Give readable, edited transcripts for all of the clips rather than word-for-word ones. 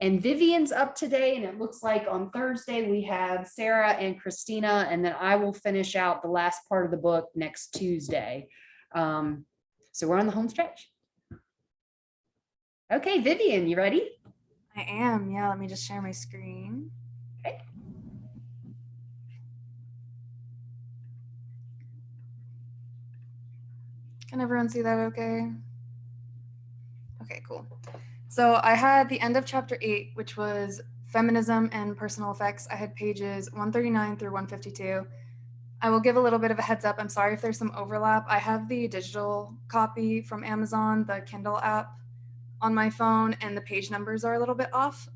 And Vivian's up today, and it looks like on Thursday we have Sarah and Christina, and then I will finish out the last part of the book next Tuesday. So we're on the home stretch. Okay, Vivian, you ready? I am, yeah, let me just share my screen. Okay. Can everyone see that okay? Okay, cool. So I had the end of chapter 8, which was feminism and personal effects. I had pages 139 through 152. I will give a little bit of a heads up. I'm sorry if there's some overlap. I have the digital copy from Amazon, the Kindle app, on my phone, and the page numbers are a little bit off.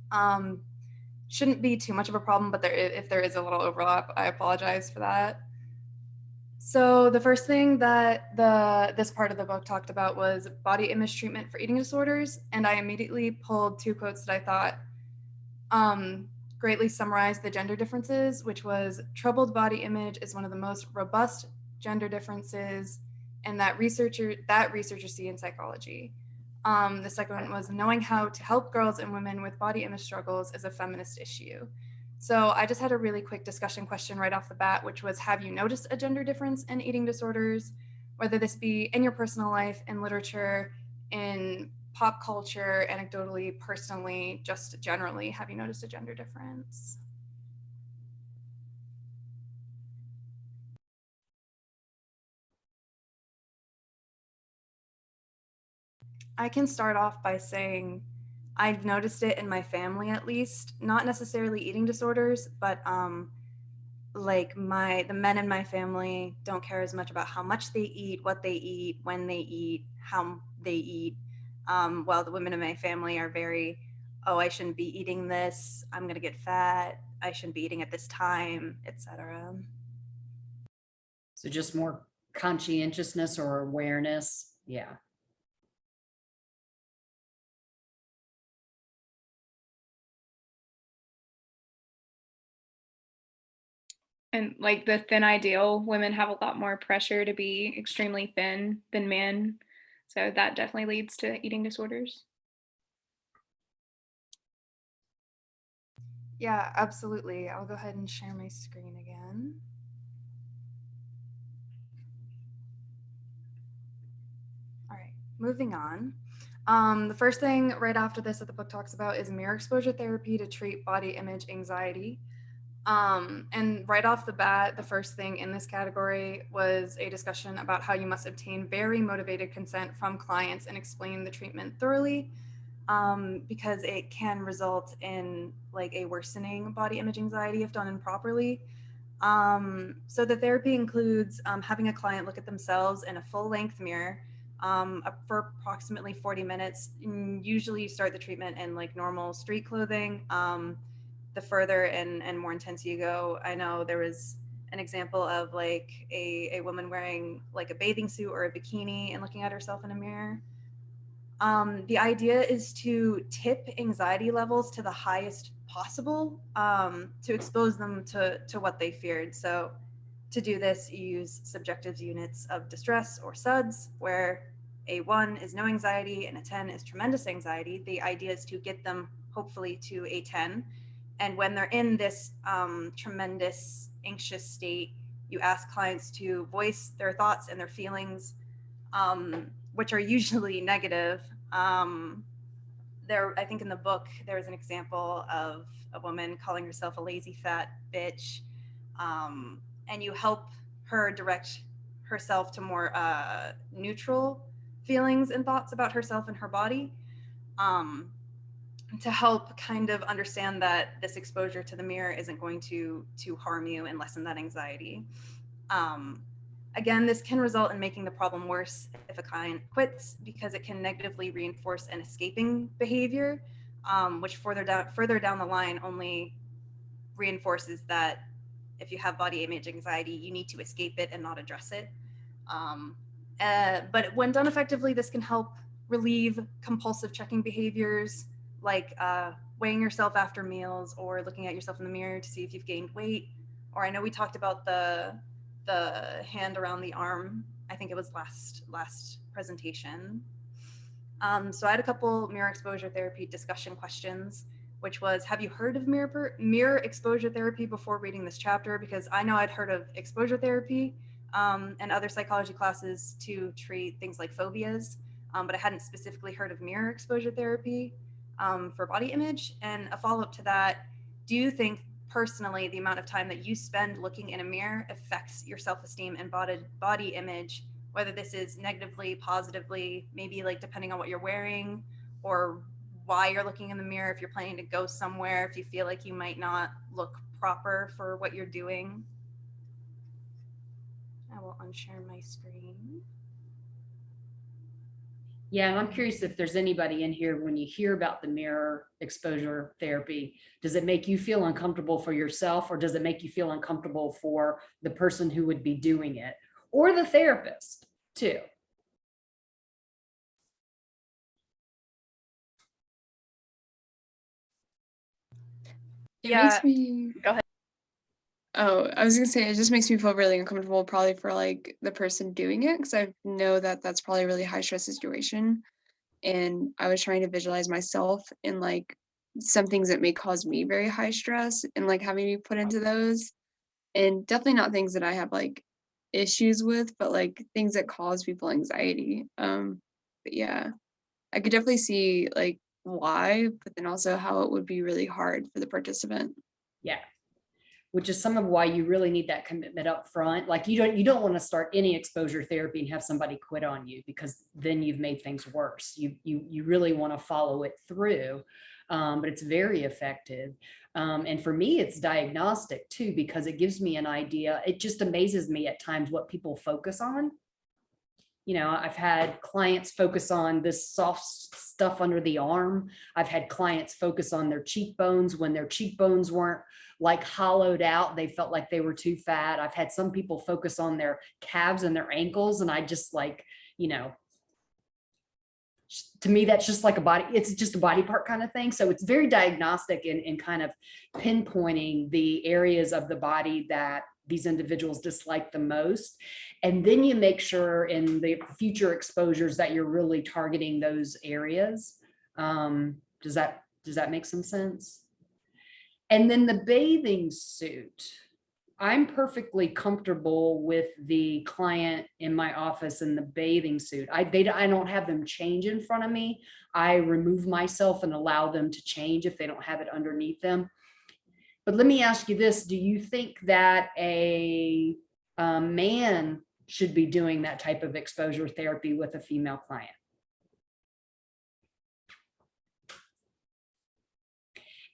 Shouldn't be too much of a problem, but if there is a little overlap, I apologize for that. So the first thing that this part of the book talked about was body image treatment for eating disorders, and I immediately pulled 2 quotes that I thought greatly summarized the gender differences, which was troubled body image is one of the most robust gender differences, and that researchers see in psychology. The second one was knowing how to help girls and women with body image struggles is a feminist issue. So I just had a really quick discussion question right off the bat, which was, have you noticed a gender difference in eating disorders, whether this be in your personal life, in literature, in pop culture, anecdotally, personally, just generally, have you noticed a gender difference? I can start off by saying I've noticed it in my family, at least, not necessarily eating disorders, but like the men in my family don't care as much about how much they eat, what they eat, when they eat, how they eat. While the women in my family are very, oh, I shouldn't be eating this, I'm going to get fat, I shouldn't be eating at this time, etc. So just more conscientiousness or awareness. Yeah. And like the thin ideal, women have a lot more pressure to be extremely thin than men. So that definitely leads to eating disorders. Yeah, absolutely. I'll go ahead and share my screen again. All right, moving on. The first thing right after this that the book talks about is mirror exposure therapy to treat body image anxiety. And right off the bat, the first thing in this category was a discussion about how you must obtain very motivated consent from clients and explain the treatment thoroughly, because it can result in like a worsening body image anxiety if done improperly. So the therapy includes having a client look at themselves in a full-length mirror for approximately 40 minutes. Usually you start the treatment in like normal street clothing. The further and more intense you go, I know there was an example of like a woman wearing like a bathing suit or a bikini and looking at herself in a mirror. The idea is to tip anxiety levels to the highest possible, to expose them to what they feared. So to do this, you use subjective units of distress, or SUDS, where a 1 is no anxiety and a 10 is tremendous anxiety. The idea is to get them hopefully to a 10. And when they're in this tremendous anxious state, you ask clients to voice their thoughts and their feelings, which are usually negative. I think in the book, there was an example of a woman calling herself a lazy fat bitch, and you help her direct herself to more neutral feelings and thoughts about herself and her body, to help kind of understand that this exposure to the mirror isn't going to harm you and lessen that anxiety. Again, this can result in making the problem worse if a client quits, because it can negatively reinforce an escaping behavior, which further down the line only reinforces that if you have body image anxiety, you need to escape it and not address it. But when done effectively, this can help relieve compulsive checking behaviors, like weighing yourself after meals or looking at yourself in the mirror to see if you've gained weight. Or I know we talked about the hand around the arm. I think it was last presentation. So I had a couple mirror exposure therapy discussion questions. which was, have you heard of mirror exposure therapy before reading this chapter? Because I know I'd heard of exposure therapy and other psychology classes to treat things like phobias, but I hadn't specifically heard of mirror exposure therapy for body image. And a follow-up to that, do you think personally the amount of time that you spend looking in a mirror affects your self-esteem and body image, whether this is negatively, positively, maybe like depending on what you're wearing or why you're looking in the mirror, if you're planning to go somewhere, if you feel like you might not look proper for what you're doing? I will unshare my screen. Yeah, and I'm curious if there's anybody in here, when you hear about the mirror exposure therapy, does it make you feel uncomfortable for yourself, or does it make you feel uncomfortable for the person who would be doing it, or the therapist too? It Yeah. makes me, Go ahead. oh, I was gonna say, it just makes me feel really uncomfortable, probably for like the person doing it, because I know that that's probably a really high stress situation. And I was trying to visualize myself in like some things that may cause me very high stress and like having me put into those. And definitely not things that I have like issues with, but like things that cause people anxiety. But yeah, I could definitely see like why, but then also how it would be really hard for the participant. Yeah, which is some of why you really need that commitment up front. Like you don't want to start any exposure therapy and have somebody quit on you, because then you've made things worse. You really want to follow it through, but it's very effective. And for me, it's diagnostic too, because it gives me an idea. It just amazes me at times what people focus on. I've had clients focus on this soft stuff under the arm. I've had clients focus on their cheekbones when their cheekbones weren't like hollowed out. They felt like they were too fat. I've had some people focus on their calves and their ankles. And I just like, to me, that's just like it's just a body part kind of thing. So it's very diagnostic and kind of pinpointing the areas of the body that these individuals dislike the most. And then you make sure in the future exposures that you're really targeting those areas. Does that make some sense? And then the bathing suit. I'm perfectly comfortable with the client in my office in the bathing suit. I don't have them change in front of me. I remove myself and allow them to change if they don't have it underneath them. But let me ask you this. Do you think that a man should be doing that type of exposure therapy with a female client?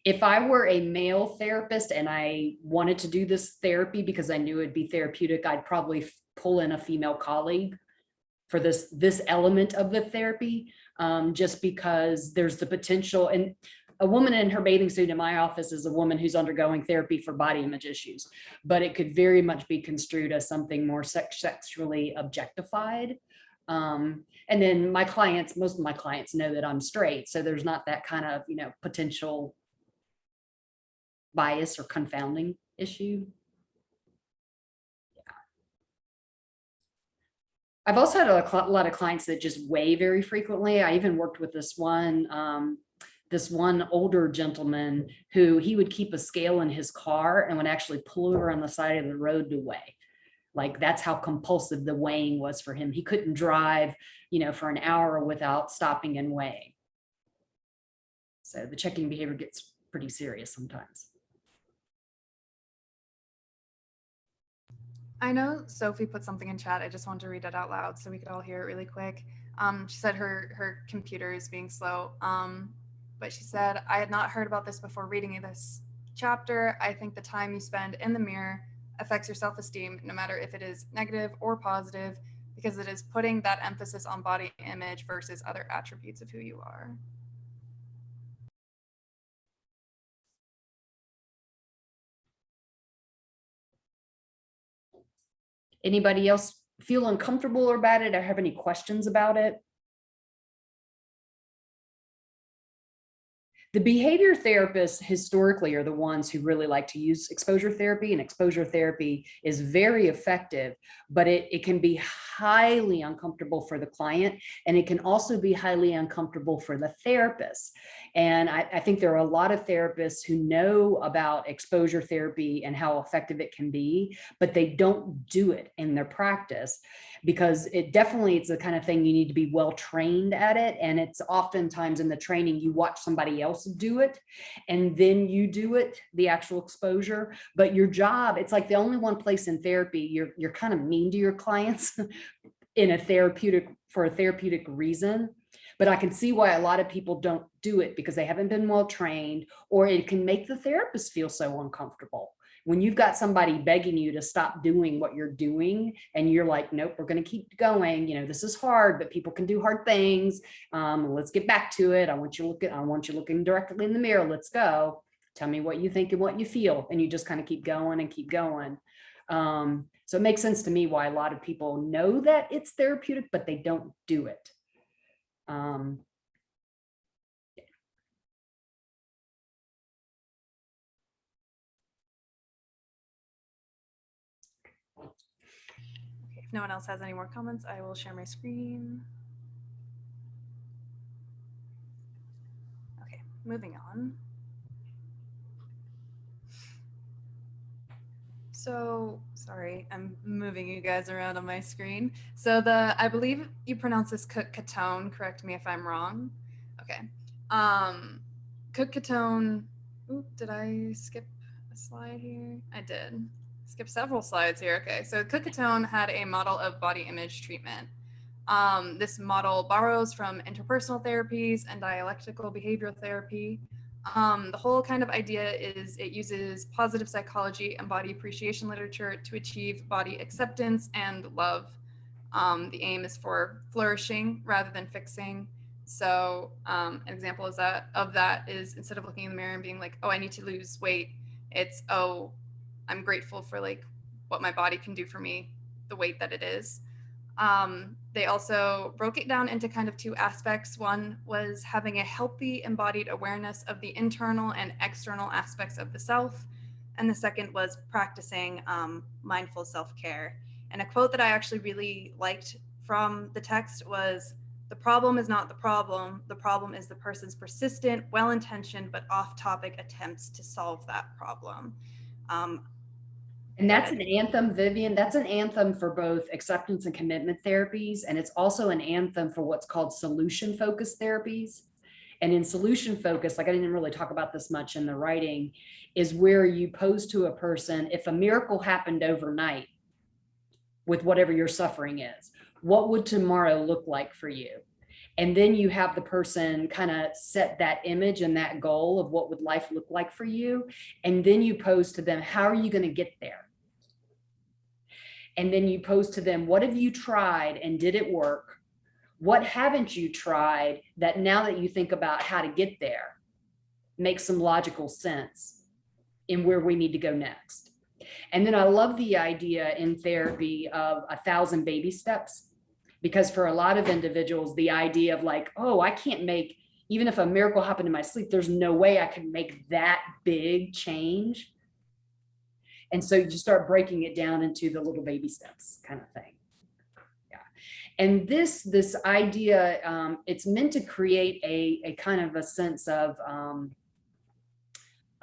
If I were a male therapist and I wanted to do this therapy because I knew it'd be therapeutic, I'd probably pull in a female colleague for this element of the therapy, just because there's the potential. And a woman in her bathing suit in my office is a woman who's undergoing therapy for body image issues, but it could very much be construed as something more sexually objectified. And then most of my clients know that I'm straight, so there's not that kind of, potential bias or confounding issue. Yeah. I've also had a lot of clients that just weigh very frequently. I even worked with this one older gentleman who he would keep a scale in his car and would actually pull over on the side of the road to weigh. Like that's how compulsive the weighing was for him. He couldn't drive, for an hour without stopping and weighing. So the checking behavior gets pretty serious sometimes. I know Sophie put something in chat. I just wanted to read it out loud so we could all hear it really quick. She said her computer is being slow. But she said, I had not heard about this before reading this chapter. I think the time you spend in the mirror affects your self-esteem, no matter if it is negative or positive, because it is putting that emphasis on body image versus other attributes of who you are. Anybody else feel uncomfortable about it or have any questions about it? The behavior therapists historically are the ones who really like to use exposure therapy, and exposure therapy is very effective, but it can be highly uncomfortable for the client, and it can also be highly uncomfortable for the therapist. And I think there are a lot of therapists who know about exposure therapy and how effective it can be, but they don't do it in their practice, because it's the kind of thing you need to be well trained at it. And it's oftentimes in the training, you watch somebody else do it and then you do it, the actual exposure. But your job, it's like the only one place in therapy, you're kind of mean to your clients for a therapeutic reason. But I can see why a lot of people don't do it, because they haven't been well trained, or it can make the therapist feel so uncomfortable. When you've got somebody begging you to stop doing what you're doing and you're like, nope, we're going to keep going. This is hard, but people can do hard things. Let's get back to it. I want you looking directly in the mirror. Let's go. Tell me what you think and what you feel. And you just kind of keep going and keep going. So it makes sense to me why a lot of people know that it's therapeutic, but they don't do it. Okay, if no one else has any more comments, I will share my screen. Okay, moving on. So, sorry, I'm moving you guys around on my screen. So I believe you pronounce this Cookietone, correct me if I'm wrong. Okay. Cookietone, did I skip a slide here? I did. Skip several slides here. Okay, so Cookietone had a model of body image treatment. This model borrows from interpersonal therapies and dialectical behavioral therapy. The whole kind of idea is it uses positive psychology and body appreciation literature to achieve body acceptance and love. The aim is for flourishing rather than fixing. So an example of that is, instead of looking in the mirror and being like, oh, I need to lose weight, it's, oh, I'm grateful for like what my body can do for me, the weight that it is. They also broke it down into kind of two aspects. One was having a healthy embodied awareness of the internal and external aspects of the self. And the second was practicing mindful self-care. And a quote that I actually really liked from the text was, "The problem is not the problem is the person's persistent, well-intentioned, but off-topic attempts to solve that problem." And that's an anthem, Vivian. That's an anthem for both acceptance and commitment therapies. And it's also an anthem for what's called solution focused therapies. And in solution focus, like I didn't really talk about this much in the writing, is where you pose to a person, if a miracle happened overnight with whatever your suffering is, what would tomorrow look like for you? And then you have the person kind of set that image and that goal of what would life look like for you. And then you pose to them, how are you going to get there? And then you pose to them, what have you tried and did it work? What haven't you tried that now that you think about how to get there, makes some logical sense in where we need to go next? And then I love the idea in therapy of 1,000 baby steps, because for a lot of individuals, the idea of like, oh, I can't make, even if a miracle happened in my sleep, there's no way I can make that big change. And so you start breaking it down into the little baby steps kind of thing. Yeah. And this idea, it's meant to create a kind of a sense of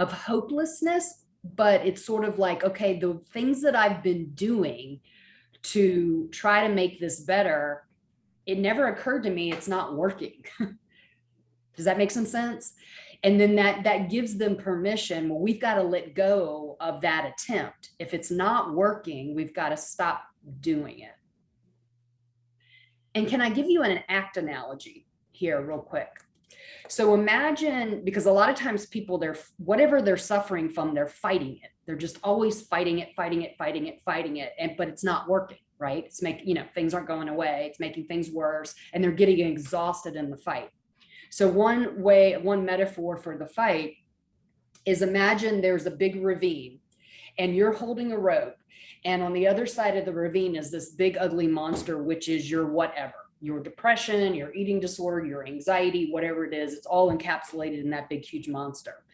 hopelessness, but it's sort of like, okay, the things that I've been doing to try to make this better, it never occurred to me it's not working. Does that make some sense? And then that gives them permission. Well, we've got to let go of that attempt. If it's not working, we've got to stop doing it. And can I give you an act analogy here real quick? So imagine, because a lot of times people, whatever they're suffering from, they're fighting it. They're just always fighting it. But it's not working, right? It's things aren't going away. It's making things worse, and they're getting exhausted in the fight. So one metaphor for the fight is, imagine there's a big ravine and you're holding a rope, and on the other side of the ravine is this big ugly monster, which is your whatever. your depression, your eating disorder, your anxiety, whatever it is, it's all encapsulated in that big, huge monster.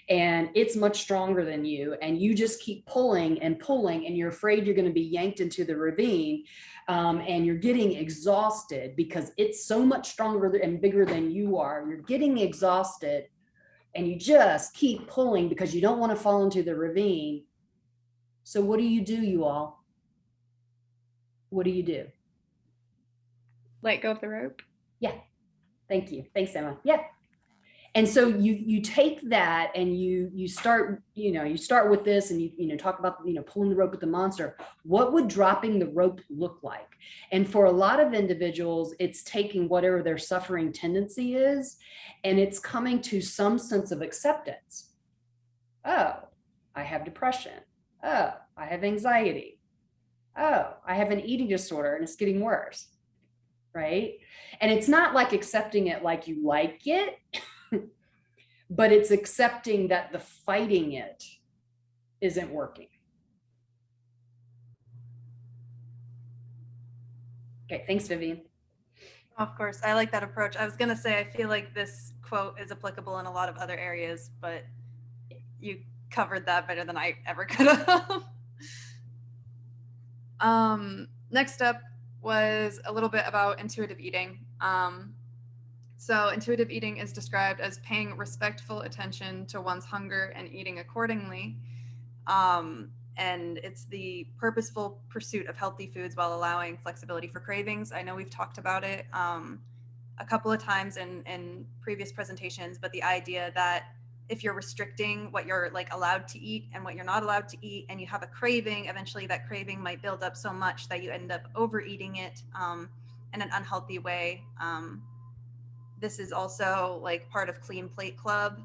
And it's much stronger than you. And you just keep pulling and pulling, and you're afraid you're going to be yanked into the ravine. And you're getting exhausted because it's so much stronger and bigger than you are. You're getting exhausted, and you just keep pulling because you don't want to fall into the ravine. So what do, you all? What do? Let go of the rope. Yeah. Thank you. Thanks, Emma. Yeah. And so you take that and you start, you start with this, and you talk about, pulling the rope with the monster. What would dropping the rope look like? And for a lot of individuals, it's taking whatever their suffering tendency is, and it's coming to some sense of acceptance. Oh, I have depression. Oh, I have anxiety. Oh, I have an eating disorder and it's getting worse. Right? And it's not like accepting it like you like it, but it's accepting that the fighting it isn't working. Okay, thanks, Vivian. Of course, I like that approach. I was going to say, I feel like this quote is applicable in a lot of other areas, but you covered that better than I ever could have. Next up was a little bit about intuitive eating. So intuitive eating is described as paying respectful attention to one's hunger and eating accordingly. And it's the purposeful pursuit of healthy foods while allowing flexibility for cravings. I know we've talked about it a couple of times in previous presentations, but the idea that if you're restricting what you're like allowed to eat and what you're not allowed to eat, and you have a craving, eventually that craving might build up so much that you end up overeating it in an unhealthy way. This is also like part of Clean Plate Club,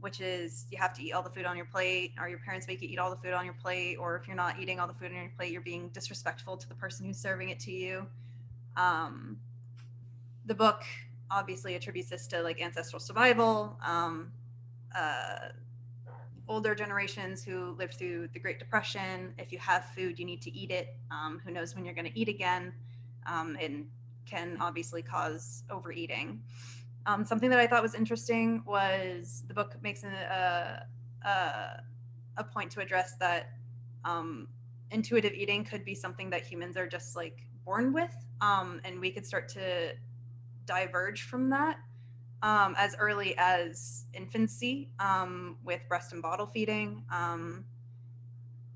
which is you have to eat all the food on your plate, or your parents make you eat all the food on your plate, or if you're not eating all the food on your plate, you're being disrespectful to the person who's serving it to you. The book obviously attributes this to like ancestral survival, older generations who lived through the Great Depression. If you have food, you need to eat it. Who knows when you're going to eat again, and can obviously cause overeating. Something that I thought was interesting was the book makes a point to address that intuitive eating could be something that humans are just like born with, and we could start to diverge from that as early as infancy with breast and bottle feeding.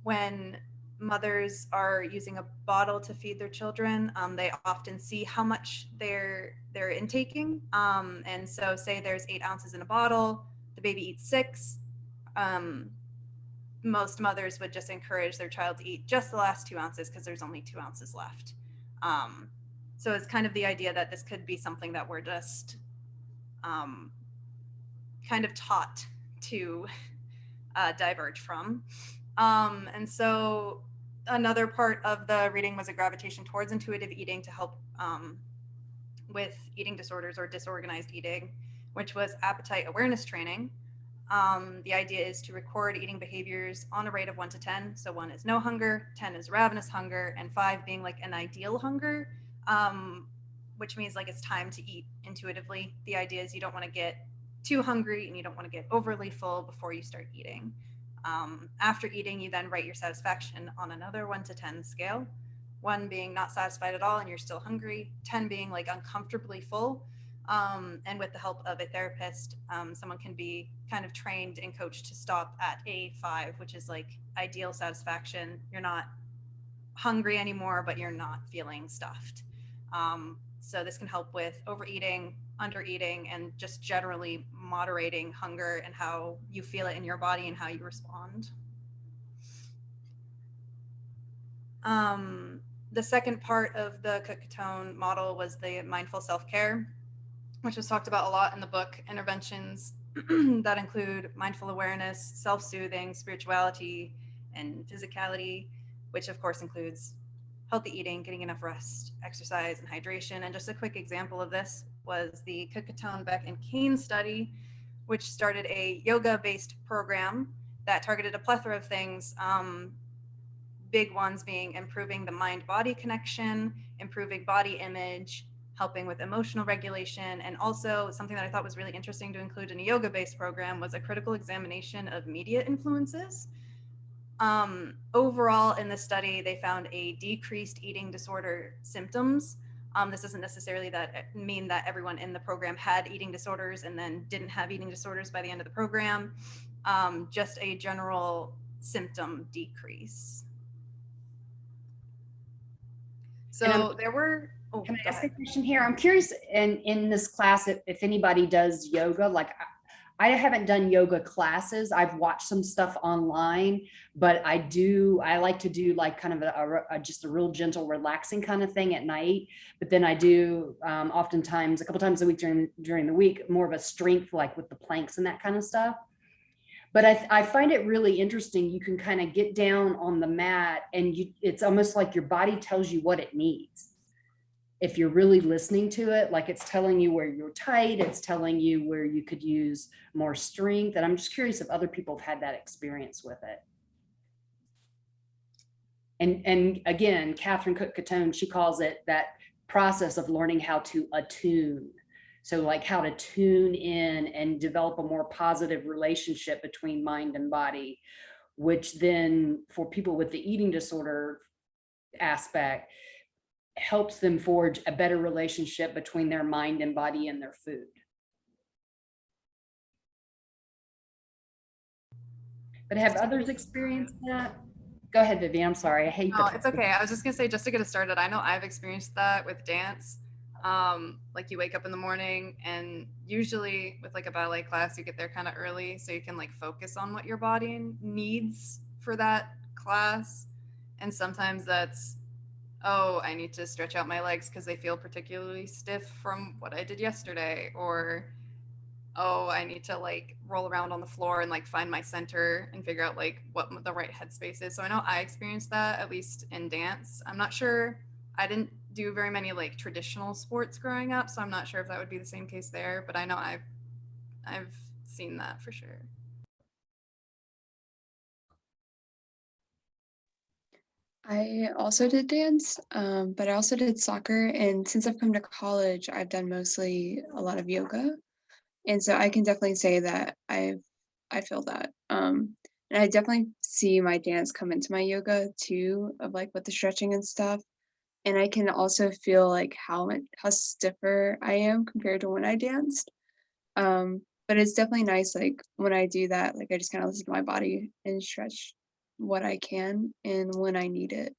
When mothers are using a bottle to feed their children, they often see how much they're intaking. And so say there's 8 ounces in a bottle, the baby eats 6. Most mothers would just encourage their child to eat just the last 2 ounces because there's only 2 ounces left. So it's kind of the idea that this could be something that we're just kind of taught to diverge from. And so another part of the reading was a gravitation towards intuitive eating to help with eating disorders or disorganized eating, which was appetite awareness training. The idea is to record eating behaviors on a rate of 1 to 10. So 1 is no hunger, 10 is ravenous hunger, and 5 being like an ideal hunger, which means like it's time to eat intuitively. The idea is you don't want to get too hungry and you don't want to get overly full before you start eating. After eating, you then rate your satisfaction on another 1 to 10 scale. 1 being not satisfied at all and you're still hungry, 10 being like uncomfortably full. And with the help of a therapist, someone can be kind of trained and coached to stop at a 5, which is like ideal satisfaction. You're not hungry anymore, but you're not feeling stuffed. So this can help with overeating, undereating, and just generally moderating hunger and how you feel it in your body and how you respond. The second part of the Cookietone model was the mindful self-care, which was talked about a lot in the book. Interventions that include mindful awareness, self-soothing, spirituality, and physicality, which of course includes healthy eating, getting enough rest, exercise, and hydration. And just a quick example of this was the Cookietone, Beck, and Kane study, which started a yoga-based program that targeted a plethora of things, big ones being improving the mind-body connection, improving body image, helping with emotional regulation, and also something that I thought was really interesting to include in a yoga-based program was a critical examination of media influences. Overall, in this study, they found a decreased eating disorder symptoms. This doesn't necessarily mean that everyone in the program had eating disorders and then didn't have eating disorders by the end of the program. Just a general symptom decrease. So there were. Oh, can I go ask ahead. a question here? I'm curious, in this class, if anybody does yoga, like I haven't done yoga classes. I've watched some stuff online, but I like to do like kind of just a real gentle, relaxing kind of thing at night. But then I do oftentimes a couple times a week during the week, more of a strength, like with the planks and that kind of stuff. But I find it really interesting. You can kind of get down on the mat and it's almost like your body tells you what it needs. If you're really listening to it, like it's telling you where you're tight, it's telling you where you could use more strength. And I'm just curious if other people have had that experience with it. And again, Catherine Cookietone, she calls it that process of learning how to attune. So like how to tune in and develop a more positive relationship between mind and body, which then for people with the eating disorder aspect, helps them forge a better relationship between their mind and body and their food. But have others experienced that? Go ahead, Vivian. I'm sorry. I hate No, it's okay. I was just gonna say, just to get us started, I know I've experienced that with dance. Like you wake up in the morning and usually with like a ballet class, you get there kind of early so you can like focus on what your body needs for that class. And sometimes that's, oh, I need to stretch out my legs because they feel particularly stiff from what I did yesterday, or oh, I need to like roll around on the floor and like find my center and figure out like what the right headspace is. So I know I experienced that at least in dance. I'm not sure. I didn't do very many like traditional sports growing up, so I'm not sure if that would be the same case there, but I know I've seen that for sure. I also did dance, but I also did soccer. And since I've come to college, I've done mostly a lot of yoga. And so I can definitely say that I feel that. And I definitely see my dance come into my yoga too, of like with the stretching and stuff. And I can also feel like how stiffer I am compared to when I danced. But it's definitely nice, like when I do that, like I just kind of listen to my body and stretch what I can and when I need it.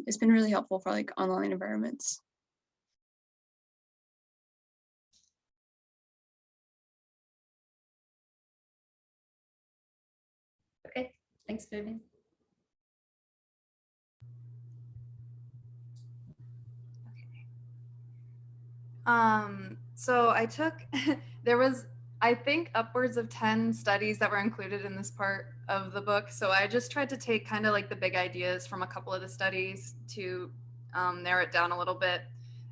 It's been really helpful for like online environments. Okay, thanks, Vivian. So I took, there was, I think, upwards of 10 studies that were included in this part of the book. So I just tried to take kind of like the big ideas from a couple of the studies to narrow it down a little bit.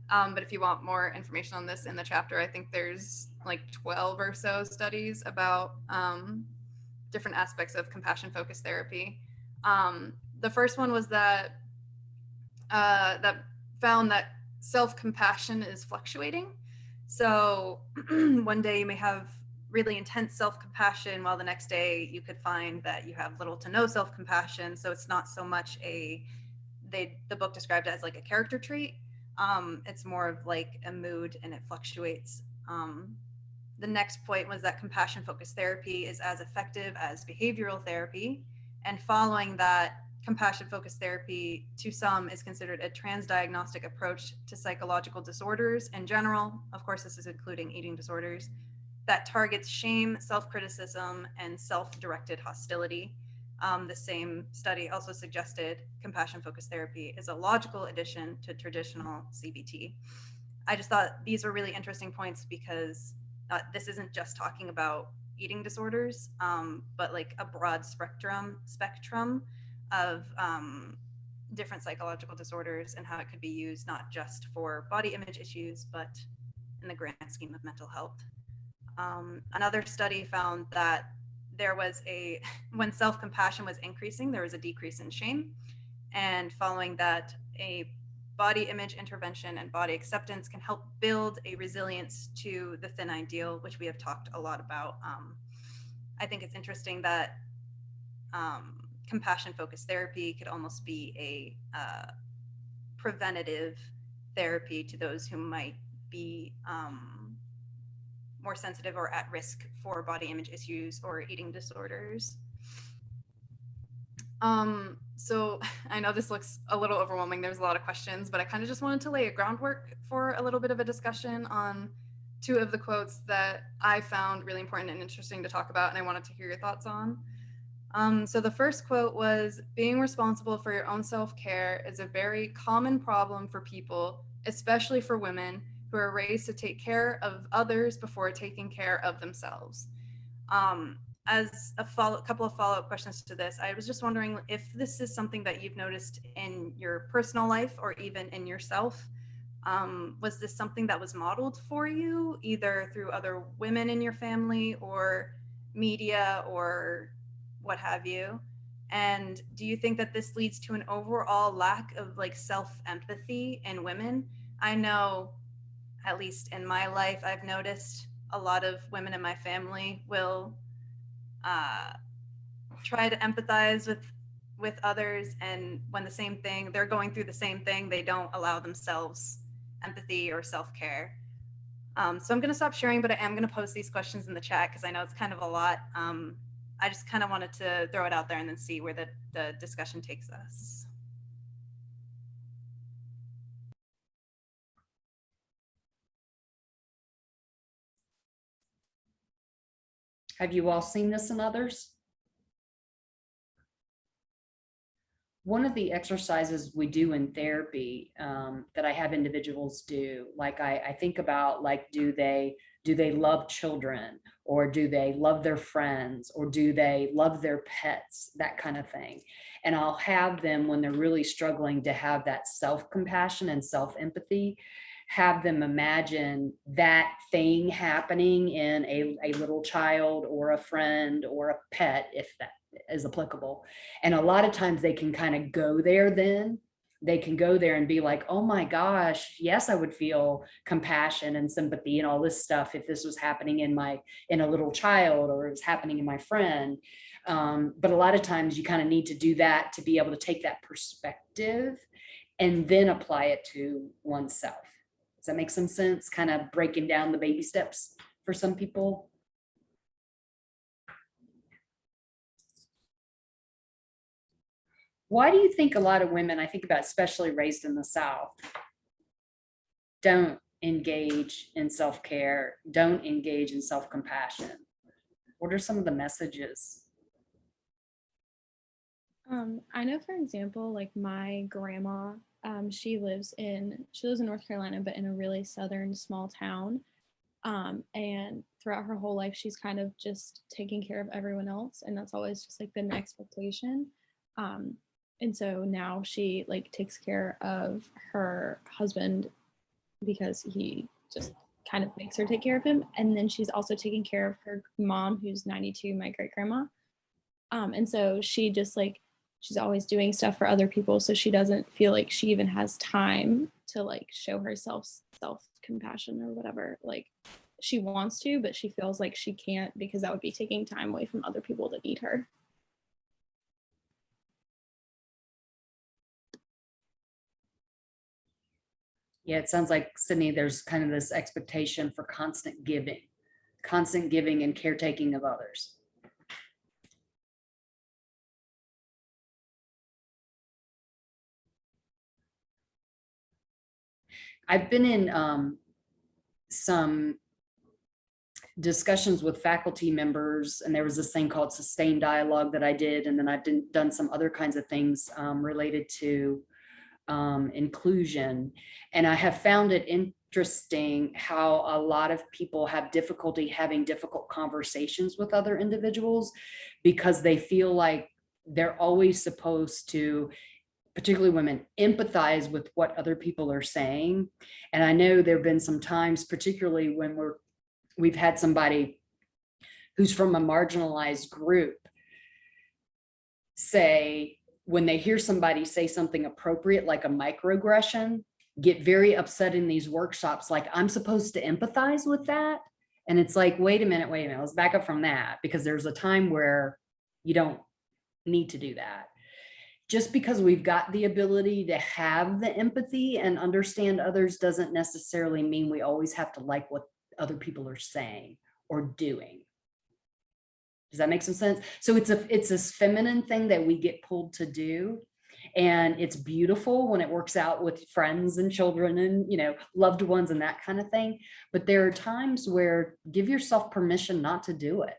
But if you want more information on this in the chapter, I think there's like 12 or so studies about different aspects of compassion-focused therapy. The first one was that that found that self-compassion is fluctuating. So one day you may have really intense self-compassion, while the next day you could find that you have little to no self-compassion. So it's not so much the book described it as like a character trait. It's more of like a mood, and it fluctuates. The next point was that compassion-focused therapy is as effective as behavioral therapy. And following that, compassion-focused therapy to some is considered a transdiagnostic approach to psychological disorders in general. Of course, this is including eating disorders, that targets shame, self-criticism, and self-directed hostility. The same study also suggested compassion-focused therapy is a logical addition to traditional CBT. I just thought these were really interesting points because this isn't just talking about eating disorders, but like a broad spectrum of different psychological disorders and how it could be used not just for body image issues, but in the grand scheme of mental health. Another study found that there was when self-compassion was increasing, there was a decrease in shame. And following that, a body image intervention and body acceptance can help build a resilience to the thin ideal, which we have talked a lot about. I think it's interesting that compassion-focused therapy could almost be a preventative therapy to those who might be more sensitive or at risk for body image issues or eating disorders. So I know this looks a little overwhelming. There's a lot of questions, but I kind of just wanted to lay a groundwork for a little bit of a discussion on two of the quotes that I found really important and interesting to talk about, and I wanted to hear your thoughts on. So the first quote was, being responsible for your own self-care is a very common problem for people, especially for women who are raised to take care of others before taking care of themselves. As a couple of follow-up questions to this, I was just wondering if this is something that you've noticed in your personal life or even in yourself. Was this something that was modeled for you, either through other women in your family or media or what have you? And do you think that this leads to an overall lack of like self-empathy in women? I know, at least in my life, I've noticed a lot of women in my family will try to empathize with others, and when they're going through the same thing, they don't allow themselves empathy or self-care. So I'm going to stop sharing, but I am going to post these questions in the chat because I know it's kind of a lot. I just kind of wanted to throw it out there and then see where the discussion takes us. Have you all seen this in others? One of the exercises we do in therapy that I have individuals do, like I think about, like, do they love children, or do they love their friends, or do they love their pets, that kind of thing. And I'll have them, when they're really struggling to have that self-compassion and self-empathy, have them imagine that thing happening in a little child or a friend or a pet, if that is applicable. And a lot of times they can kind of go there, then they can go there and be like, oh my gosh, yes, I would feel compassion and sympathy and all this stuff if this was happening in a little child, or it was happening in my friend. But a lot of times you kind of need to do that to be able to take that perspective and then apply it to oneself. Does that make some sense? Kind of breaking down the baby steps for some people. Why do you think a lot of women, I think about especially raised in the South, don't engage in self-care, don't engage in self-compassion? What are some of the messages? I know, for example, like my grandma, she lives in North Carolina, but in a really southern small town. And throughout her whole life, she's kind of just taking care of everyone else, and that's always just like been the expectation. And so now she like takes care of her husband because he just kind of makes her take care of him. And then she's also taking care of her mom, who's 92, my great grandma. And so she just like, she's always doing stuff for other people. So she doesn't feel like she even has time to like show herself self-compassion or whatever. Like she wants to, but she feels like she can't because that would be taking time away from other people that need her. Yeah, it sounds like, Sydney, there's kind of this expectation for constant giving and caretaking of others. I've been in some discussions with faculty members, and there was this thing called sustained dialogue that I did, and then I've done some other kinds of things related to inclusion. And I have found it interesting how a lot of people have difficulty having difficult conversations with other individuals because they feel like they're always supposed to, particularly women, empathize with what other people are saying. And I know there have been some times, particularly when we've had somebody who's from a marginalized group say, when they hear somebody say something appropriate, like a microaggression, get very upset in these workshops, like I'm supposed to empathize with that. And it's like, wait a minute, let's back up from that, because there's a time where you don't need to do that. Just because we've got the ability to have the empathy and understand others doesn't necessarily mean we always have to like what other people are saying or doing. Does that make some sense? So it's this feminine thing that we get pulled to do. And it's beautiful when it works out with friends and children and, you know, loved ones and that kind of thing. But there are times where give yourself permission not to do it,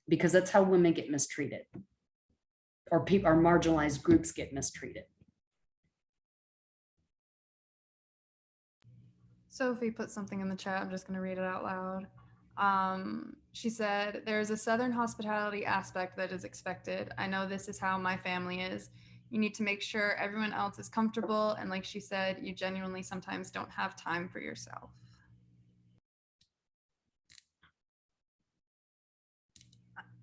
because that's how women get mistreated, or people, or marginalized groups get mistreated. Sophie put something in the chat. I'm just going to read it out loud. She said, "There is a Southern hospitality aspect that is expected. I know this is how my family is. You need to make sure everyone else is comfortable. And like she said, you genuinely sometimes don't have time for yourself."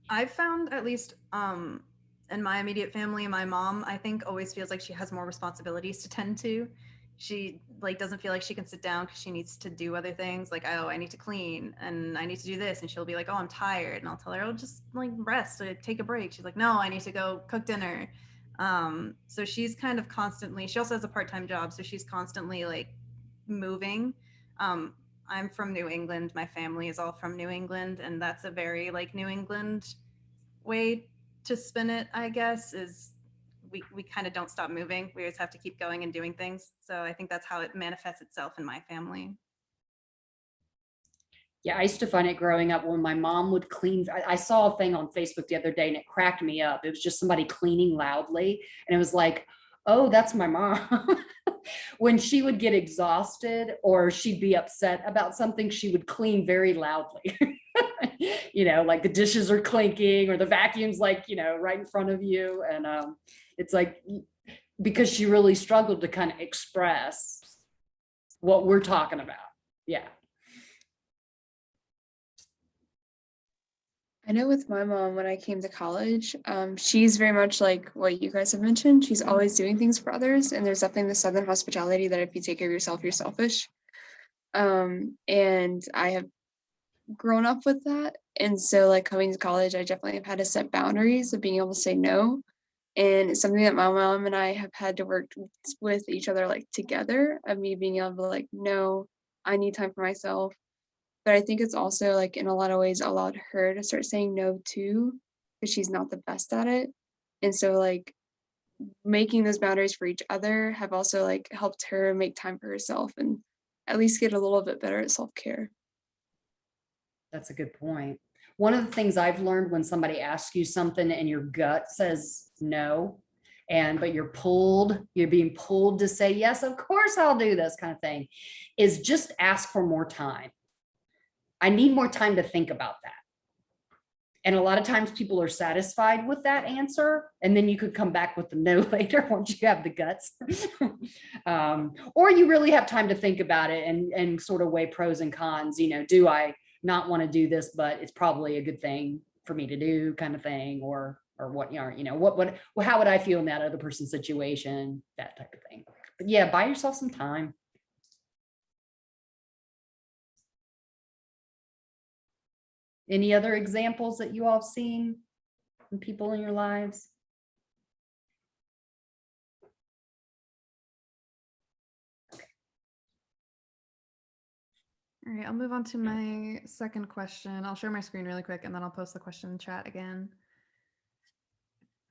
I've found, at least in my immediate family, my mom, I think, always feels like she has more responsibilities to tend to. She like doesn't feel like she can sit down because she needs to do other things, like, oh, I need to clean and I need to do this, and she'll be like, oh, I'm tired, and I'll tell her, oh, just like rest, take a break. She's like, no, I need to go cook dinner. So she's kind of constantly, she also has a part-time job, so she's constantly like moving. I'm from New England. My family is all from New England, and that's a very like New England way to spin it, I guess, is we kind of don't stop moving. We always have to keep going and doing things. So I think that's how it manifests itself in my family. Yeah, I used to find it growing up when my mom would clean. I saw a thing on Facebook the other day and it cracked me up. It was just somebody cleaning loudly. And it was like, oh, that's my mom. When she would get exhausted or she'd be upset about something, she would clean very loudly. You know, like the dishes are clinking or the vacuum's like, you know, right in front of you. And it's like, because she really struggled to kind of express what we're talking about. Yeah. I know with my mom, when I came to college, she's very much like what you guys have mentioned. She's always doing things for others. And there's definitely the Southern hospitality that if you take care of yourself, you're selfish. And I have grown up with that. And so like coming to college, I definitely have had to set boundaries of being able to say no. And it's something that my mom and I have had to work with each other like together, of me being able to like, no, I need time for myself. But I think it's also like in a lot of ways allowed her to start saying no too, because she's not the best at it. And so like making those boundaries for each other have also like helped her make time for herself and at least get a little bit better at self-care. That's a good point. One of the things I've learned when somebody asks you something and your gut says no, but you're being pulled to say, yes, of course I'll do this kind of thing, is just ask for more time. I need more time to think about that. And a lot of times people are satisfied with that answer. And then you could come back with the no later once you have the guts. Or you really have time to think about it and sort of weigh pros and cons. You know, do I not want to do this, but it's probably a good thing for me to do, kind of thing, or what, you know, how would I feel in that other person's situation, that type of thing. But yeah, buy yourself some time. Any other examples that you all have seen from people in your lives? All right, I'll move on to my second question. I'll share my screen really quick and then I'll post the question in the chat again.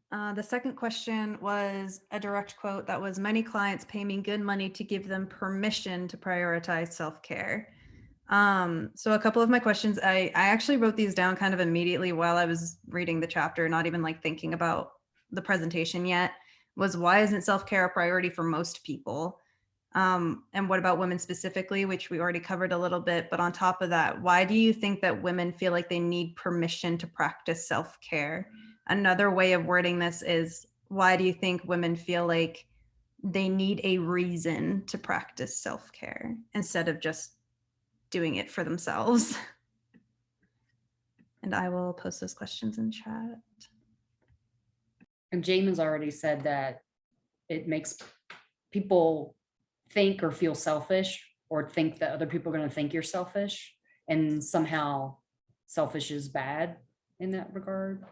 The second question was a direct quote that was, "Many clients pay me good money to give them permission to prioritize self-care." So a couple of my questions, I actually wrote these down kind of immediately while I was reading the chapter, not even like thinking about the presentation yet, was why isn't self-care a priority for most people? And what about women specifically, which we already covered a little bit, but on top of that, why do you think that women feel like they need permission to practice self-care? Another way of wording this is, why do you think women feel like they need a reason to practice self-care instead of just doing it for themselves? And I will post those questions in chat. And Jamin's already said that it makes people think or feel selfish or think that other people are going to think you're selfish, and somehow selfish is bad in that regard.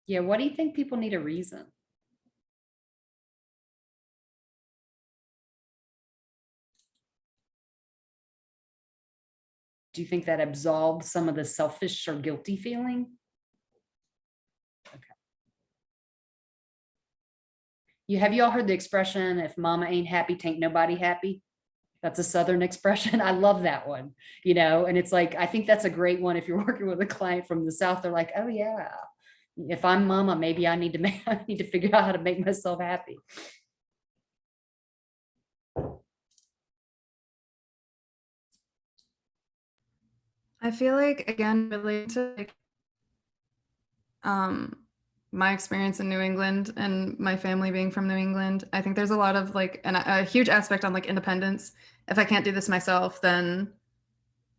Yeah, what do you think people need a reason? Do you think that absolves some of the selfish or guilty feeling? Okay. Have you all heard the expression, if mama ain't happy, tain't nobody happy? That's a Southern expression. I love that one, and it's like, I think that's a great one. If you're working with a client from the South, they're like, oh yeah, if I'm mama, maybe I need to figure out how to make myself happy. I feel like, again, related to like my experience in New England and my family being from New England, I think there's a lot of like a huge aspect on like independence. If I can't do this myself, then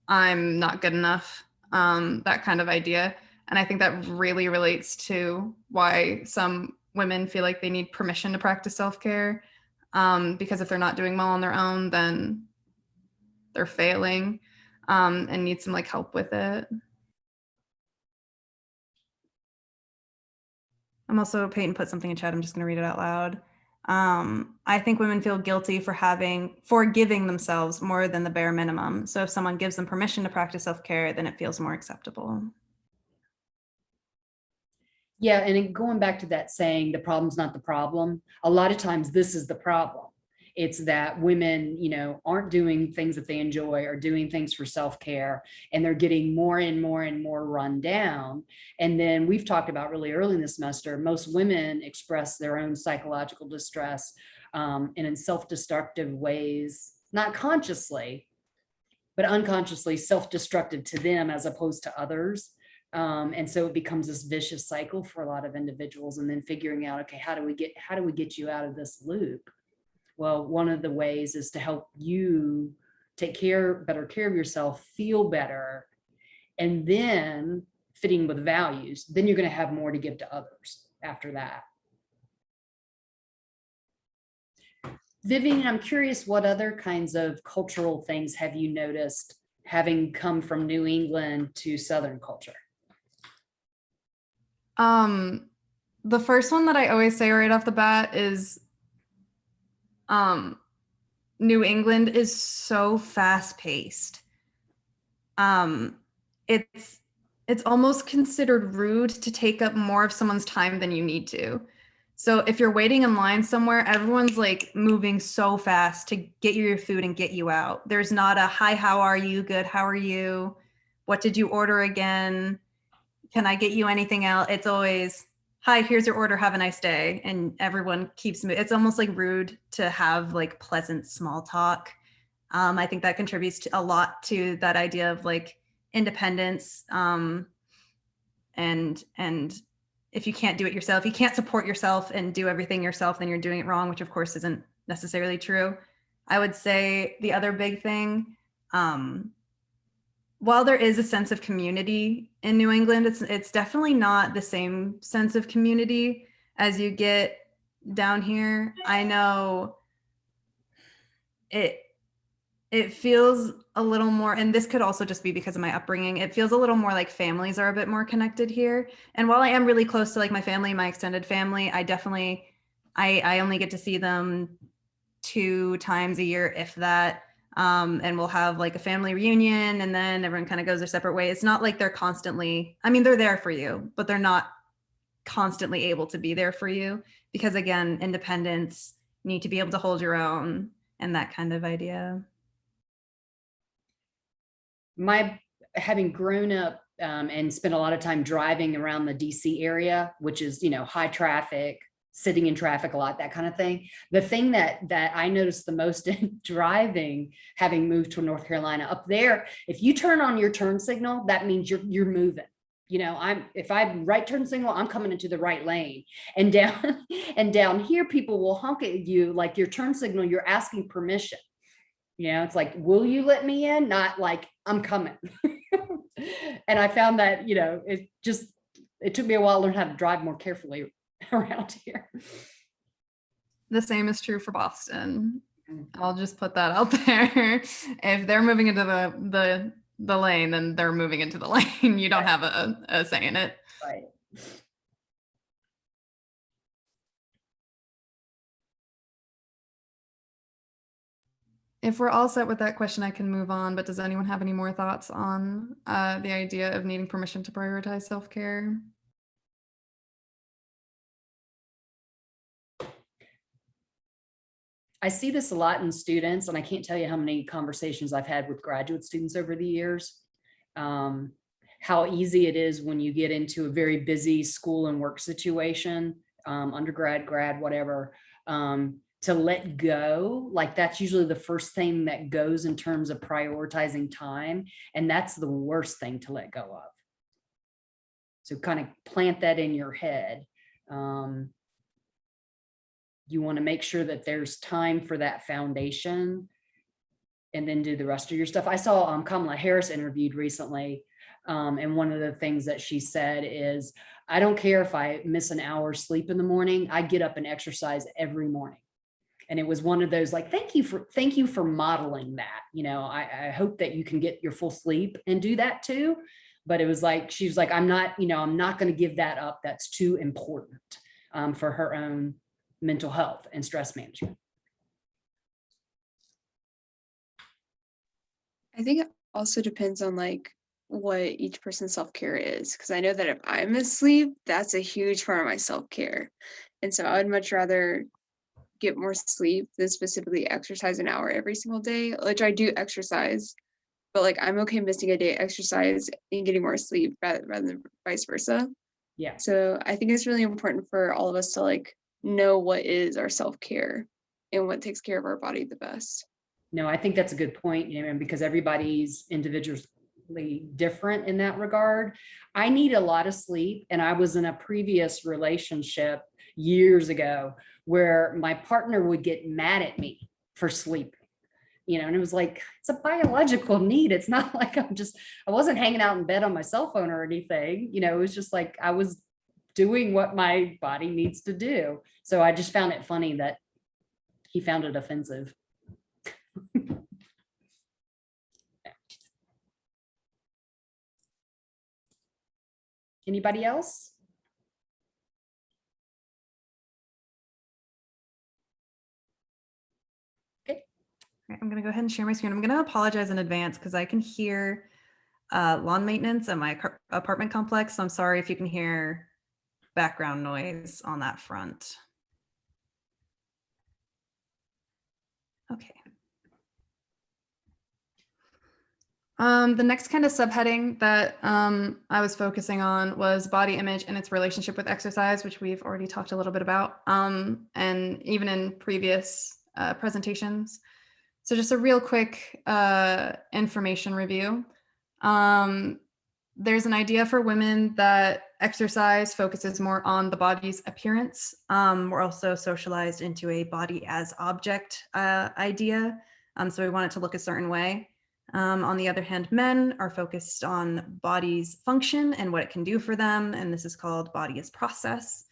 I'm not good enough. That kind of idea. And I think that really relates to why some women feel like they need permission to practice self-care. Because if they're not doing well on their own, then they're failing, and need some like help with it. I'm also, Peyton put something in chat. I'm just going to read it out loud. I think women feel guilty for giving themselves more than the bare minimum. So if someone gives them permission to practice self-care, then it feels more acceptable. Yeah, and going back to that saying, the problem's not the problem. A lot of times this is the problem. It's that women, aren't doing things that they enjoy or doing things for self-care, and they're getting more and more and more run down. And then we've talked about really early in the semester, most women express their own psychological distress and in self-destructive ways, not consciously, but unconsciously self-destructive to them as opposed to others. And so it becomes this vicious cycle for a lot of individuals, and then figuring out, okay, how do we get you out of this loop? Well, one of the ways is to help you take better care of yourself, feel better, and then fitting with values. Then you're going to have more to give to others after that. Vivian, I'm curious, what other kinds of cultural things have you noticed having come from New England to Southern culture? The first one that I always say right off the bat is New England is so fast paced. It's almost considered rude to take up more of someone's time than you need to. So if you're waiting in line somewhere, everyone's like moving so fast to get you your food and get you out. There's not a hi, how are you? Good, how are you? What did you order again? Can I get you anything else? It's always, hi, here's your order, have a nice day. And everyone keeps moving. It's almost like rude to have like pleasant small talk. I think that contributes a lot to that idea of like independence. And if you can't do it yourself, you can't support yourself and do everything yourself, then you're doing it wrong, which of course isn't necessarily true. I would say the other big thing, while there is a sense of community in New England, it's definitely not the same sense of community as you get down here. I know it feels a little more, and this could also just be because of my upbringing, it feels a little more like families are a bit more connected here. And while I am really close to like my family, my extended family, I only get to see them 2 times a year, if that. And we'll have like a family reunion, and then everyone kind of goes their separate way. It's not like they're constantly, I mean, they're there for you, but they're not constantly able to be there for you because, again, independence, you need to be able to hold your own, and that kind of idea. Having grown up and spent a lot of time driving around the DC area, which is, high traffic, sitting in traffic a lot, that kind of thing. The thing that I noticed the most in driving, having moved to North Carolina, up there, if you turn on your turn signal, that means you're moving. If I right turn signal, I'm coming into the right lane. And down here, people will honk at you like your turn signal, you're asking permission. It's like, will you let me in? Not like, I'm coming. And I found that, it took me a while to learn how to drive more carefully around here. The same is true for Boston. Mm. I'll just put that out there. If they're moving into the lane, then they're moving into the lane. You don't have a say in it. Right. If we're all set with that question, I can move on, but does anyone have any more thoughts on the idea of needing permission to prioritize self-care? I see this a lot in students, and I can't tell you how many conversations I've had with graduate students over the years. How easy it is when you get into a very busy school and work situation, undergrad, grad, whatever, to let go. Like that's usually the first thing that goes in terms of prioritizing time. And that's the worst thing to let go of. So kind of plant that in your head. You want to make sure that there's time for that foundation and then do the rest of your stuff. I saw Kamala Harris interviewed recently. And one of the things that she said is, I don't care if I miss an hour's sleep in the morning, I get up and exercise every morning. And it was one of those like, thank you for modeling that. I hope that you can get your full sleep and do that too. But it was like, she was like, I'm not going to give that up. That's too important for her own mental health and stress management. I think it also depends on like what each person's self-care is. Because I know that if I'm asleep, that's a huge part of my self-care. And so I would much rather get more sleep than specifically exercise an hour every single day, which I do exercise, but like I'm okay missing a day exercise and getting more sleep rather than vice versa. Yeah. So I think it's really important for all of us to like know what is our self-care and what takes care of our body the best. No, I think that's a good point, and because everybody's individually different in that regard. I need a lot of sleep, and I was in a previous relationship years ago where my partner would get mad at me for sleeping, and it was like, it's a biological need. It's not like I wasn't hanging out in bed on my cell phone or anything, it was just like I was doing what my body needs to do. So I just found it funny that he found it offensive. Anybody else? Okay. All right, I'm going to go ahead and share my screen. I'm going to apologize in advance because I can hear lawn maintenance at my apartment complex. So I'm sorry if you can hear background noise on that front. Okay. The next kind of subheading that I was focusing on was body image and its relationship with exercise, which we've already talked a little bit about, and even in previous presentations. So just a real quick information review. There's an idea for women that exercise focuses more on the body's appearance. We're also socialized into a body as object idea. So we want it to look a certain way. On the other hand, men are focused on body's function and what it can do for them, and this is called body as process.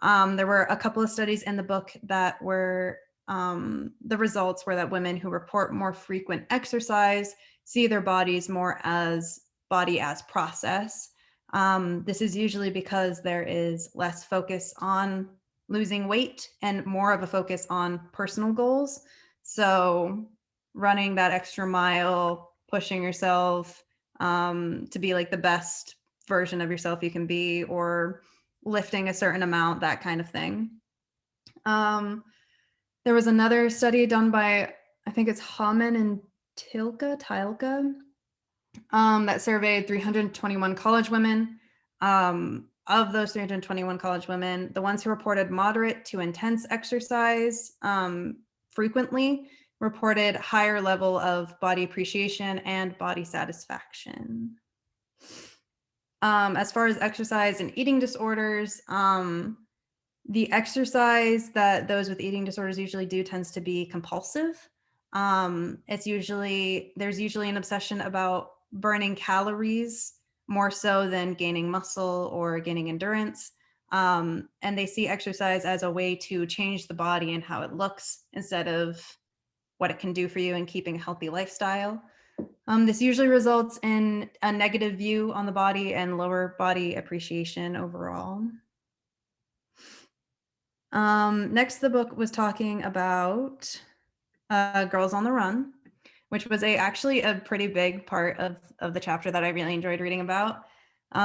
There were a couple of studies in the book that were, the results were that women who report more frequent exercise see their bodies more as body as process. This is usually because there is less focus on losing weight and more of a focus on personal goals. So running that extra mile, pushing yourself to be like the best version of yourself you can be, or lifting a certain amount, that kind of thing. There was another study done by, I think it's Haman and Tilka, that surveyed 321 college women. Of those 321 college women, the ones who reported moderate to intense exercise frequently reported higher level of body appreciation and body satisfaction. As far as exercise and eating disorders, the exercise that those with eating disorders usually do tends to be compulsive. There's usually an obsession about burning calories more so than gaining muscle or gaining endurance. And they see exercise as a way to change the body and how it looks instead of what it can do for you in keeping a healthy lifestyle. This usually results in a negative view on the body and lower body appreciation overall. Next, the book was talking about Girls on the Run, which was actually a pretty big part of the chapter that I really enjoyed reading about.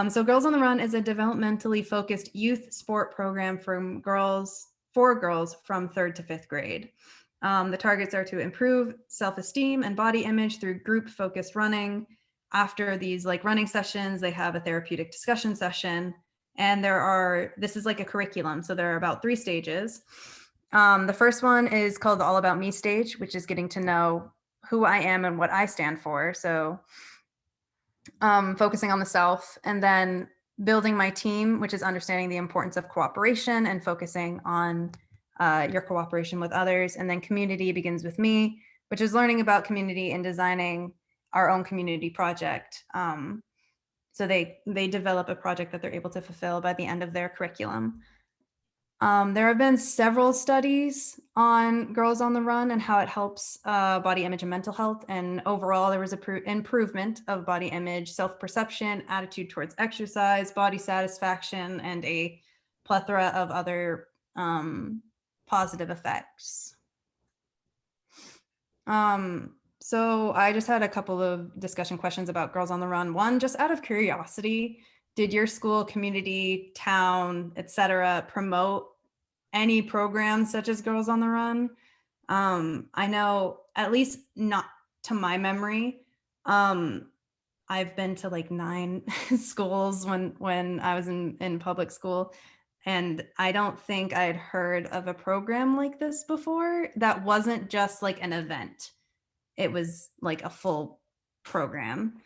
So Girls on the Run is a developmentally focused youth sport program for girls from 3rd to 5th grade. The targets are to improve self-esteem and body image through group-focused running. After these running sessions, they have a therapeutic discussion session. And this is like a curriculum. So there are about 3 stages. The first one is called the All About Me stage, which is getting to know who I am and what I stand for. So focusing on the self, and then building my team, which is understanding the importance of cooperation and focusing on your cooperation with others. And then community begins with me, which is learning about community and designing our own community project. So they develop a project that they're able to fulfill by the end of their curriculum. There have been several studies on Girls on the Run and how it helps body image and mental health. And overall, there was improvement of body image, self-perception, attitude towards exercise, body satisfaction, and a plethora of other positive effects. So I just had a couple of discussion questions about Girls on the Run. One, just out of curiosity, did your school, community, town, etc., promote any programs such as Girls on the Run? I know, at least not to my memory, I've been to 9 schools when I was in public school, and I don't think I'd heard of a program like this before that wasn't just an event. It was a full program.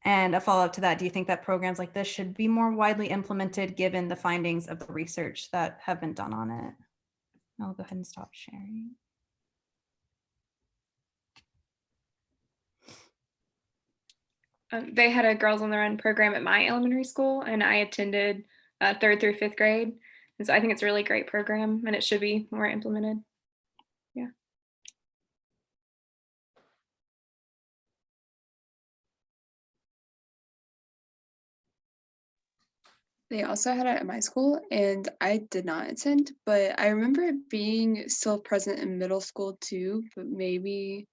And a follow-up to that, do you think that programs like this should be more widely implemented given the findings of the research that have been done on it? I'll go ahead and stop sharing. They had a Girls on the Run program at my elementary school, and I attended 3rd through 5th grade. And so I think it's a really great program, and it should be more implemented. Yeah. They also had it at my school, and I did not attend, but I remember it being still present in middle school too, but maybe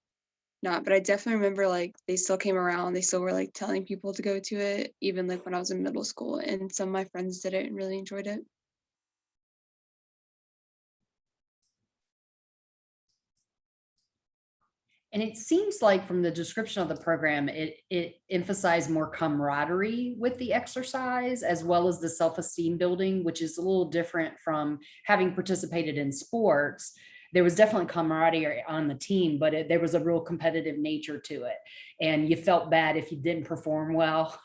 not. But I definitely remember they still came around, they still were telling people to go to it, even when I was in middle school, and some of my friends did it and really enjoyed it. And it seems like from the description of the program, it emphasized more camaraderie with the exercise as well as the self-esteem building, which is a little different from having participated in sports. There was definitely camaraderie on the team, but there was a real competitive nature to it. And you felt bad if you didn't perform well.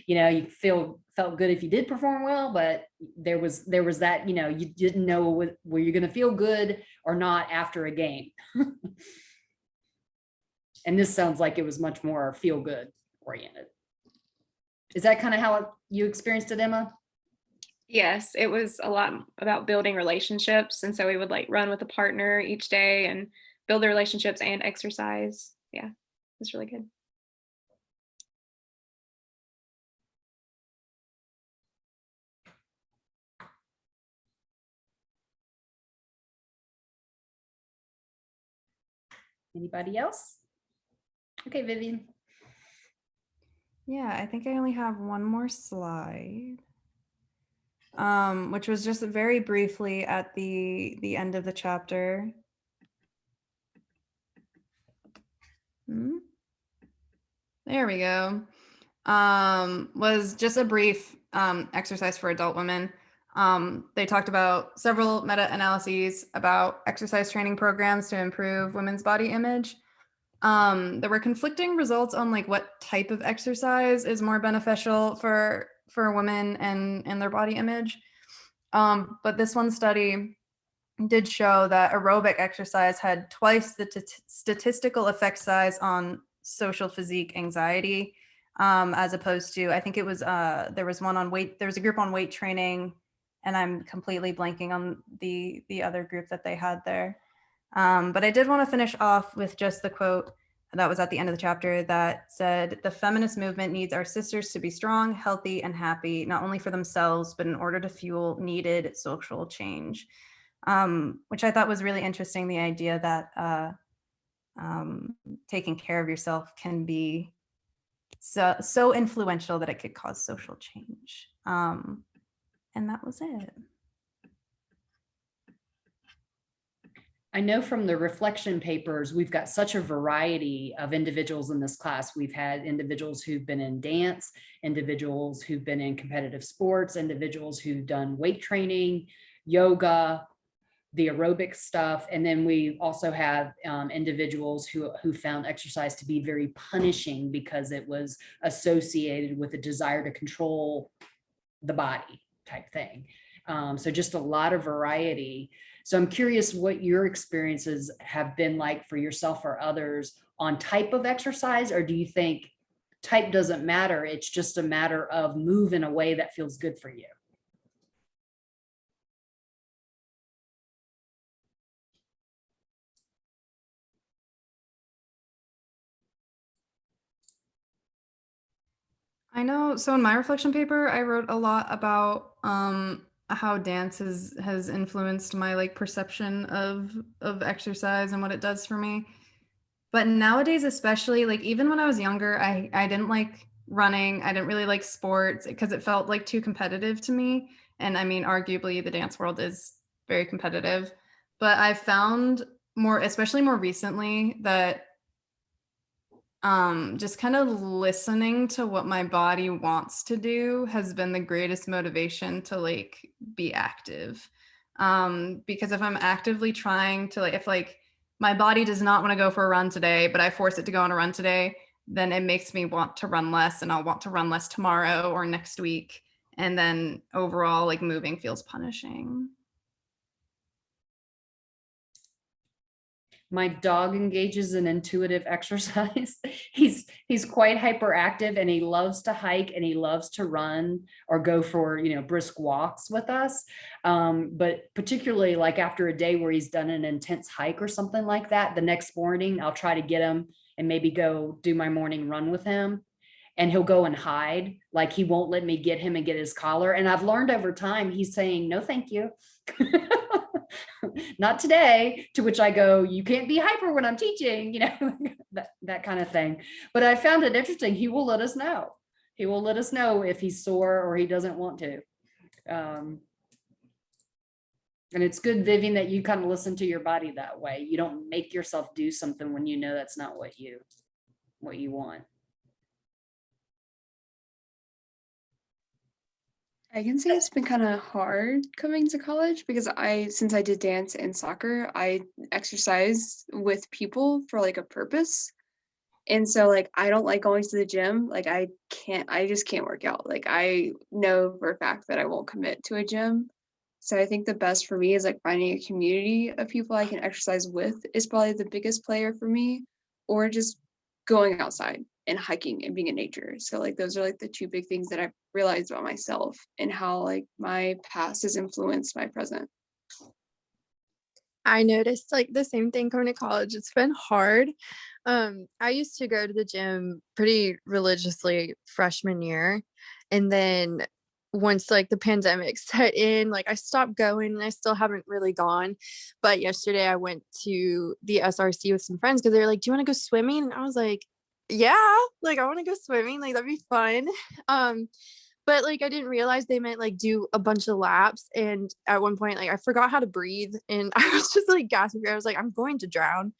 You felt good if you did perform well, but there was that, you didn't know were you going to feel good or not after a game. And this sounds like it was much more feel good oriented. Is that kind of how you experienced it, Emma? Yes, it was a lot about building relationships. And so we would run with a partner each day and build the relationships and exercise. Yeah, it's really good. Anybody else? Okay, Vivian. Yeah, I think I only have one more slide, which was just very briefly at the end of the chapter. There we go. Was just a brief exercise for adult women. They talked about several meta-analyses about exercise training programs to improve women's body image. There were conflicting results on what type of exercise is more beneficial for women and their body image. But this one study did show that aerobic exercise had twice the statistical effect size on social physique anxiety, as opposed to, I think it was, there was a group on weight training, and I'm completely blanking on the other group that they had there. But I did want to finish off with just the quote that was at the end of the chapter that said, "The feminist movement needs our sisters to be strong, healthy, and happy, not only for themselves, but in order to fuel needed social change." Which I thought was really interesting, the idea that taking care of yourself can be so influential that it could cause social change. And that was it. I know from the reflection papers, we've got such a variety of individuals in this class. We've had individuals who've been in dance, individuals who've been in competitive sports, individuals who've done weight training, yoga, the aerobic stuff. And then we also have individuals who found exercise to be very punishing because it was associated with a desire to control the body type thing. So just a lot of variety. So I'm curious what your experiences have been like for yourself or others on type of exercise, or do you think type doesn't matter? It's just a matter of move in a way that feels good for you. I know. So in my reflection paper, I wrote a lot about how dance has influenced my like perception of exercise and what it does for me. But nowadays, especially, like even when I was younger, I didn't like running. I didn't really like sports because it felt like too competitive to me. And I mean, arguably, the dance world is very competitive. But I found more, especially more recently, that just kind of listening to what my body wants to do has been the greatest motivation to like be active. Because if I'm actively trying to like, if like my body does not want to go for a run today, but I force it to go on a run today, then it makes me want to run less, and I'll want to run less tomorrow or next week. And then overall, like moving feels punishing. My dog engages in intuitive exercise. He's quite hyperactive, and he loves to hike, and he loves to run or go for, brisk walks with us. But particularly like after a day where he's done an intense hike or something like that, the next morning I'll try to get him and maybe go do my morning run with him. And he'll go and hide, like he won't let me get him and get his collar. And I've learned over time, he's saying, "No, thank you." Not today. To which I go, "You can't be hyper when I'm teaching," that kind of thing. But I found it interesting. He will let us know. He will let us know if he's sore or he doesn't want to. And it's good, Vivian, that you kind of listen to your body that way. You don't make yourself do something when you know that's not what you want. I can say it's been kind of hard coming to college because since I did dance and soccer, I exercise with people for like a purpose. And so like I don't like going to the gym. Like I just can't work out. Like I know for a fact that I won't commit to a gym. So I think the best for me is like finding a community of people I can exercise with is probably the biggest player for me, or just going outside and hiking and being in nature. So like those are like the two big things that I've realized about myself and how like my past has influenced my present. I noticed like the same thing coming to college. It's been hard. I used to go to the gym pretty religiously freshman year. And then once like the pandemic set in, like I stopped going and I still haven't really gone. But yesterday I went to the SRC with some friends because they were like, "Do you want to go swimming?" And I was like, "Yeah, like I want to go swimming. Like that'd be fun." But like I didn't realize they meant like do a bunch of laps, and at one point like I forgot how to breathe and I was just like gasping. I was like, I'm going to drown.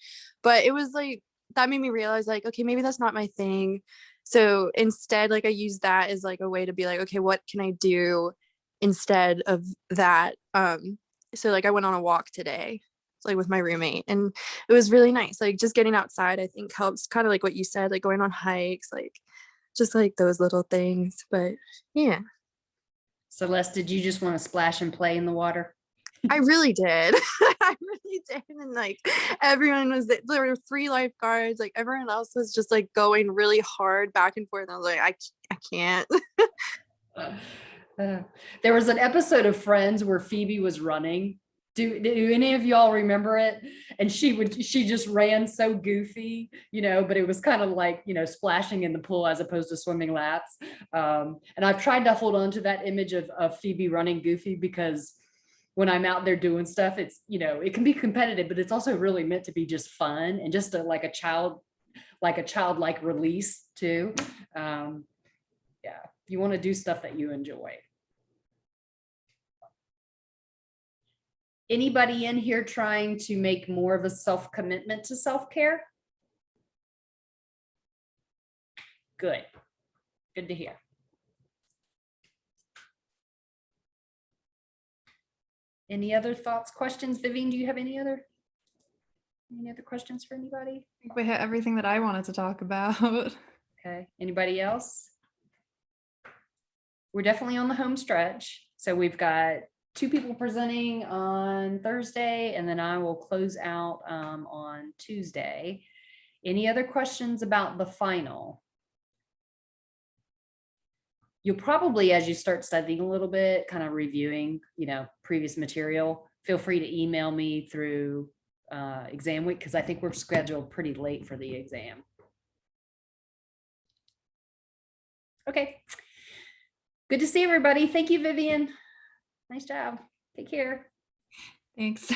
But it was like that made me realize like, okay, maybe that's not my thing. So instead, like I used that as like a way to be like, okay, what can I do instead of that? So like I went on a walk today, like with my roommate, and it was really nice. Like just getting outside, I think helps, kind of like what you said, like going on hikes, like just like those little things. But yeah. Celeste, did you just want to splash and play in the water? I really did. I really did. And like everyone was there were 3 lifeguards, like everyone else was just like going really hard back and forth. I was like, I can't. There was an episode of Friends where Phoebe was running. Do any of y'all remember it? And she just ran so goofy, but it was kind of like, splashing in the pool as opposed to swimming laps. And I've tried to hold on to that image of Phoebe running goofy, because when I'm out there doing stuff, it's, it can be competitive, but it's also really meant to be just fun and just like a childlike release too. Yeah, you want to do stuff that you enjoy. Anybody in here trying to make more of a self-commitment to self-care? Good. Good to hear. Any other thoughts, questions? Vivian, do you have any other questions for anybody? I think we hit everything that I wanted to talk about. Okay. Anybody else? We're definitely on the home stretch. So we've got 2 people presenting on Thursday, and then I will close out on Tuesday. Any other questions about the final? You'll probably, as you start studying a little bit, kind of reviewing, previous material, feel free to email me through exam week, because I think we're scheduled pretty late for the exam. Okay. Good to see everybody. Thank you, Vivian. Nice job. Take care. Thanks.